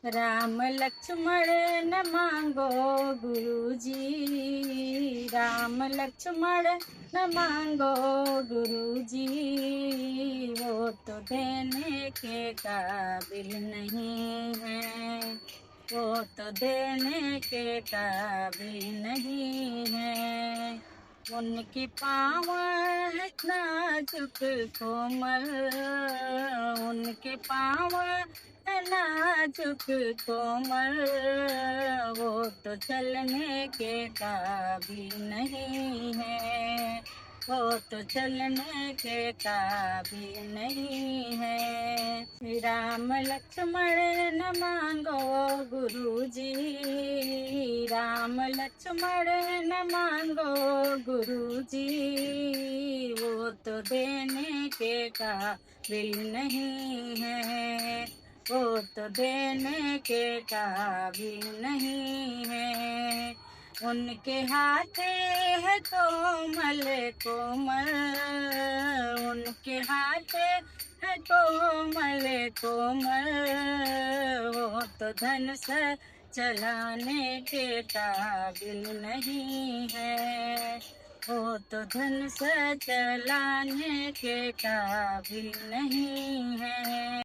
राम लक्ष्मण न मांगो गुरुजी, राम लक्ष्मण न मांगो गुरुजी, वो तो देने के काबिल नहीं है, वो तो देने के काबिल नहीं है। उनकी पाँव है नाजुक कोमल, उनके पाँव है नाजुक कोमल, वो तो चलने के काबिल नहीं है, वो तो चलने के काबिल नहीं है। श्री राम लक्ष्मण न मांगो गुरुजी, राम लक्ष्मण न मांगो गुरुजी, वो तो देने के काबिल नहीं है, वो तो देने के काबिल नहीं है। उनके हाथे है कोमल कोमल, उनके हाथे है कोमल कोमल, वो तो धन से चलाने के काबिल नहीं है, वो तो धन से चलाने के काबिल नहीं है।